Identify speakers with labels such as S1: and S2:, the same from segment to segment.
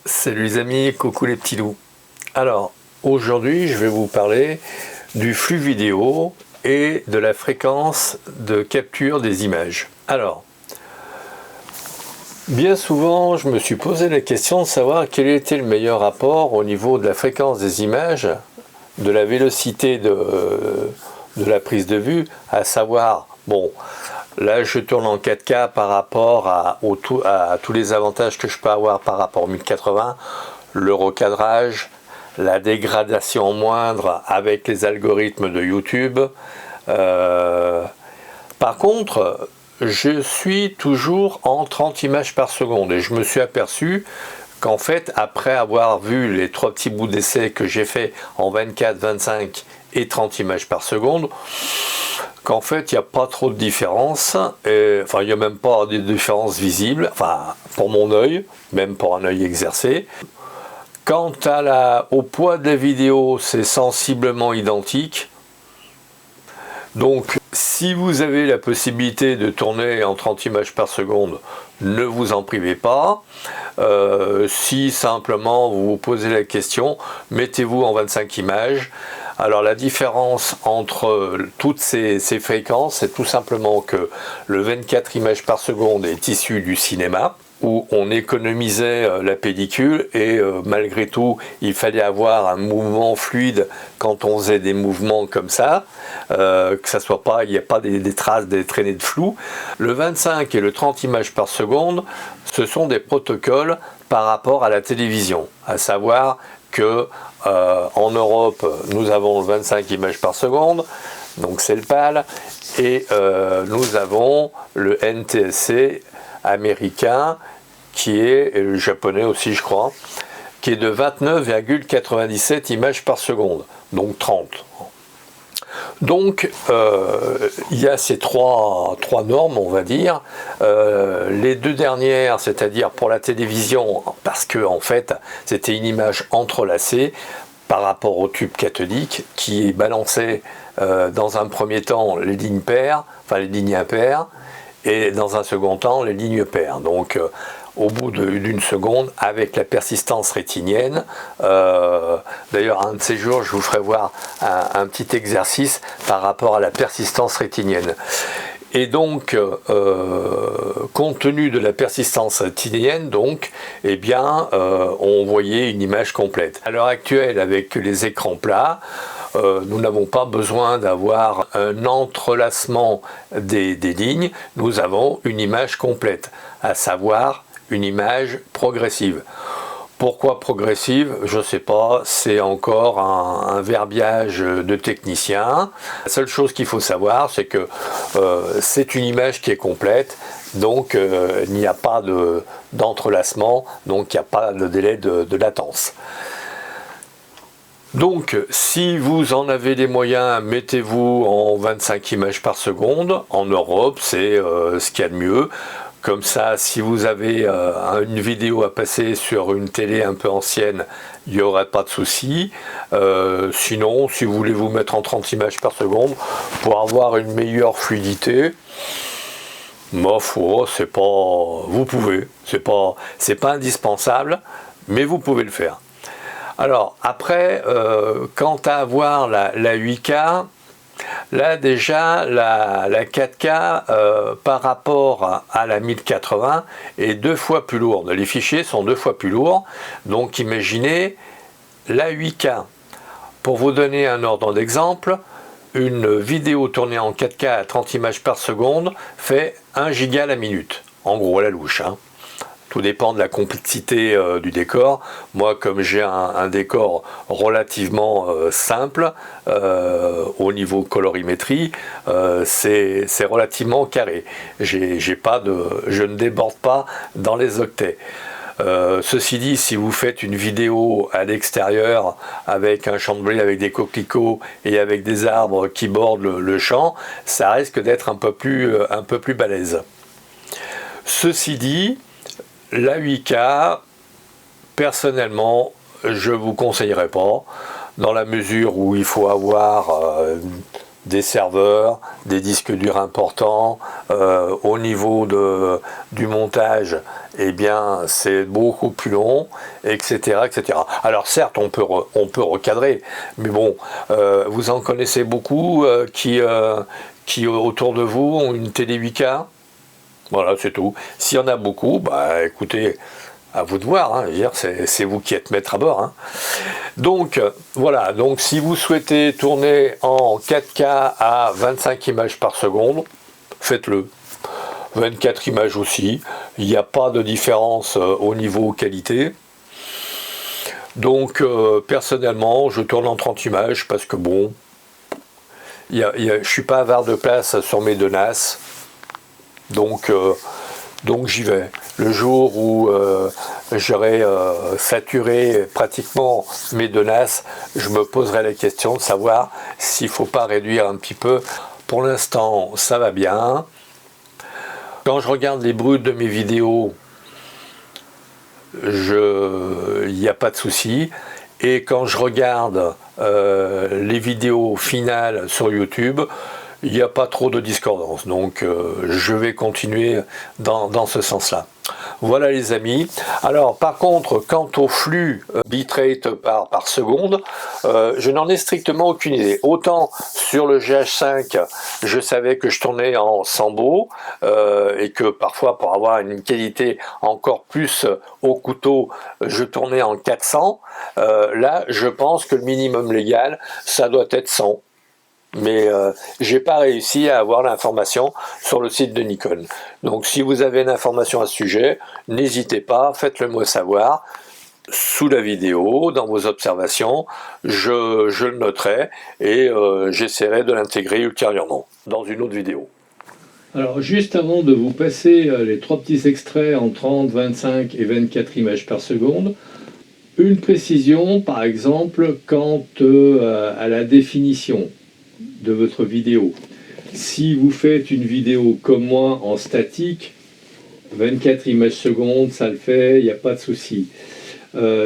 S1: Salut les amis, coucou les petits loups. Alors, aujourd'hui, je vais vous parler du flux vidéo et de la fréquence de capture des images. Alors, bien souvent, je me suis posé la question de savoir quel était le meilleur rapport au niveau de la fréquence des images, de la vélocité de la prise de vue, à savoir, bon, là je tourne en 4K par rapport à tous les avantages que je peux avoir par rapport au 1080, le recadrage, la dégradation moindre avec les algorithmes de YouTube. Par contre, je suis toujours en 30 images par seconde et je me suis aperçu qu'en fait, après avoir vu les trois petits bouts d'essai que j'ai fait en 24, 25 et 30 images par seconde, qu'en fait, il n'y a pas trop de différence. Enfin, il n'y a même pas de différence visible, enfin, pour mon œil, même pour un œil exercé. Quant au poids de la vidéo, c'est sensiblement identique. Donc, si vous avez la possibilité de tourner en 30 images par seconde, ne vous en privez pas. Si simplement vous vous posez la question, mettez-vous en 25 images. Alors la différence entre toutes ces fréquences, c'est tout simplement que le 24 images par seconde est issu du cinéma, où on économisait la pellicule et malgré tout il fallait avoir un mouvement fluide quand on faisait des mouvements comme ça, que ça soit pas, il n'y a pas des traces, des traînées de flou. Le 25 et le 30 images par seconde, ce sont des protocoles par rapport à la télévision, à savoir que en Europe nous avons le 25 images par seconde, donc c'est le PAL, et nous avons le NTSC américain qui est, et le japonais aussi je crois, qui est de 29,97 images par seconde, donc 30. Donc il y a ces trois normes, on va dire. Les deux dernières, c'est-à-dire pour la télévision, parce que en fait c'était une image entrelacée par rapport au tube cathodique qui balançait dans un premier temps les lignes paires, enfin les lignes impaires, et dans un second temps les lignes paires. Donc au bout d'une seconde, avec la persistance rétinienne, d'ailleurs un de ces jours je vous ferai voir un petit exercice par rapport à la persistance rétinienne. Et donc, compte tenu de la persistance rétinienne, donc, eh bien, on voyait une image complète. À l'heure actuelle, avec les écrans plats, nous n'avons pas besoin d'avoir un entrelacement des lignes, nous avons une image complète, à savoir une image progressive. Pourquoi progressive? Je ne sais pas, c'est encore un verbiage de technicien. La seule chose qu'il faut savoir, c'est que c'est une image qui est complète, donc il n'y a pas d'entrelacement, donc il n'y a pas de délai de latence. Donc, si vous en avez les moyens, mettez-vous en 25 images par seconde. En Europe, c'est ce qu'il y a de mieux. Comme ça, si vous avez une vidéo à passer sur une télé un peu ancienne, il n'y aura pas de souci. Sinon, si vous voulez vous mettre en 30 images par seconde pour avoir une meilleure fluidité, ma foi, c'est pas, vous pouvez, c'est pas indispensable, mais vous pouvez le faire. Alors après, quant à avoir la 8K, là déjà la 4K par rapport à la 1080 est 2 fois plus lourde. Les fichiers sont 2 fois plus lourds, donc imaginez la 8K. Pour vous donner un ordre d'exemple, une vidéo tournée en 4K à 30 images par seconde fait 1 giga la minute, en gros à la louche, hein. Tout dépend de la complexité du décor. Moi, comme j'ai un décor relativement simple au niveau colorimétrie, c'est relativement carré. Je ne déborde pas dans les octets. Ceci dit, si vous faites une vidéo à l'extérieur avec un champ de blé, avec des coquelicots et avec des arbres qui bordent le champ, ça risque d'être un peu plus balèze. Ceci dit, la 8K, personnellement, je ne vous conseillerais pas, dans la mesure où il faut avoir des serveurs, des disques durs importants, au niveau du montage, eh bien c'est beaucoup plus long, etc., etc. Alors certes, on peut recadrer, mais bon, vous en connaissez beaucoup qui autour de vous ont une télé 8K. Voilà, c'est tout. S'il y en a beaucoup, bah écoutez, à vous de voir, hein, c'est vous qui êtes maître à bord. Hein. Donc voilà, donc si vous souhaitez tourner en 4K à 25 images par seconde, faites-le. 24 images aussi, il n'y a pas de différence au niveau qualité. Donc personnellement, je tourne en 30 images parce que bon, je ne suis pas avare de place sur mes deux NAS. Donc j'y vais. Le jour où j'aurai saturé pratiquement mes deux NAS, je me poserai la question de savoir s'il ne faut pas réduire un petit peu. Pour l'instant, ça va bien. Quand je regarde les bruts de mes vidéos, il n'y a pas de souci. Et quand je regarde les vidéos finales sur YouTube, il n'y a pas trop de discordance, donc je vais continuer dans ce sens-là. Voilà les amis. Alors par contre, quant au flux bitrate par seconde, je n'en ai strictement aucune idée. Autant sur le GH5, je savais que je tournais en Sambo et que parfois pour avoir une qualité encore plus au couteau, je tournais en 400. Là, je pense que le minimum légal, ça doit être 100. Mais j'ai pas réussi à avoir l'information sur le site de Nikon. Donc si vous avez une information à ce sujet, n'hésitez pas, faites-le moi savoir sous la vidéo, dans vos observations, je le noterai et j'essaierai de l'intégrer ultérieurement dans une autre vidéo.
S2: Alors juste avant de vous passer les trois petits extraits en 30, 25 et 24 images par seconde, une précision par exemple quant à la définition de votre vidéo. Si vous faites une vidéo comme moi en statique, 24 images secondes, ça le fait, il n'y a pas de souci.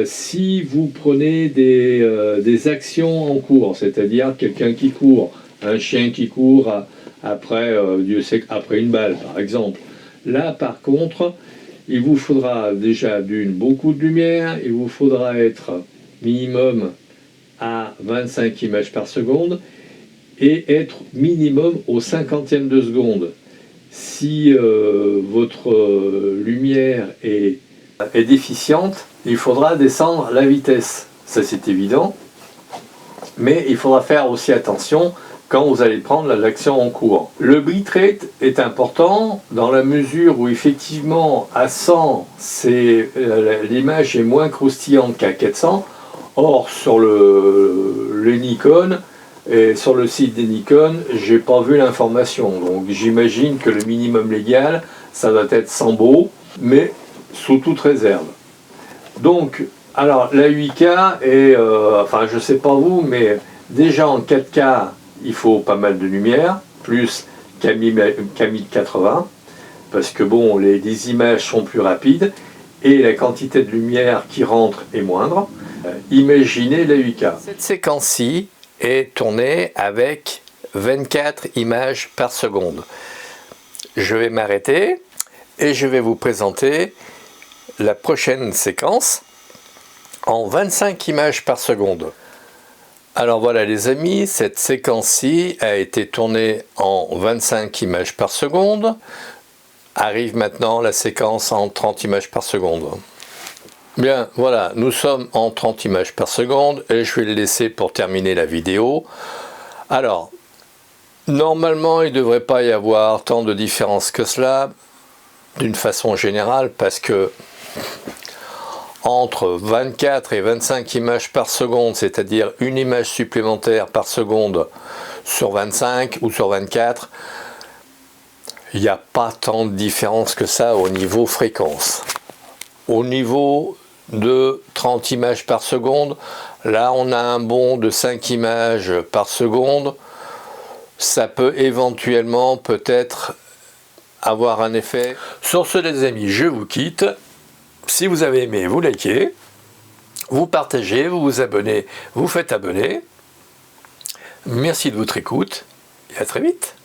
S2: Si vous prenez des actions en cours, c'est-à-dire quelqu'un qui court, un chien qui court après une balle par exemple, là par contre, il vous faudra déjà beaucoup de lumière, il vous faudra être minimum à 25 images par seconde, et être minimum au 50e de seconde. Si votre lumière est déficiente, il faudra descendre la vitesse. Ça c'est évident. Mais il faudra faire aussi attention quand vous allez prendre l'action en cours. Le bitrate est important dans la mesure où effectivement à 100, l'image est moins croustillante qu'à 400. Or sur le Nikon, et sur le site des Nikon, j'ai pas vu l'information, donc j'imagine que le minimum légal, ça doit être 100 beaux, mais sous toute réserve. Donc, alors la 8K est, enfin je sais pas vous, mais déjà en 4K, il faut pas mal de lumière, plus qu'à 1080, parce que bon, les images sont plus rapides, et la quantité de lumière qui rentre est moindre. Imaginez la 8K. Cette séquence-ci est tournée avec 24 images par seconde. Je vais m'arrêter et je vais vous présenter la prochaine séquence en 25 images par seconde. Alors voilà les amis, cette séquence-ci a été tournée en 25 images par seconde. Arrive maintenant la séquence en 30 images par seconde. Bien, voilà, nous sommes en 30 images par seconde et je vais le laisser pour terminer la vidéo. Alors, normalement, il ne devrait pas y avoir tant de différence que cela, d'une façon générale, parce que entre 24 et 25 images par seconde, c'est-à-dire une image supplémentaire par seconde sur 25 ou sur 24, il n'y a pas tant de différence que ça au niveau fréquence. Au niveau de 30 images par seconde, là on a un bond de 5 images par seconde, ça peut éventuellement peut-être avoir un effet. Sur ce les amis, je vous quitte. Si vous avez aimé, vous likez, vous partagez, vous vous abonnez, vous faites abonner. Merci de votre écoute
S1: et à très vite.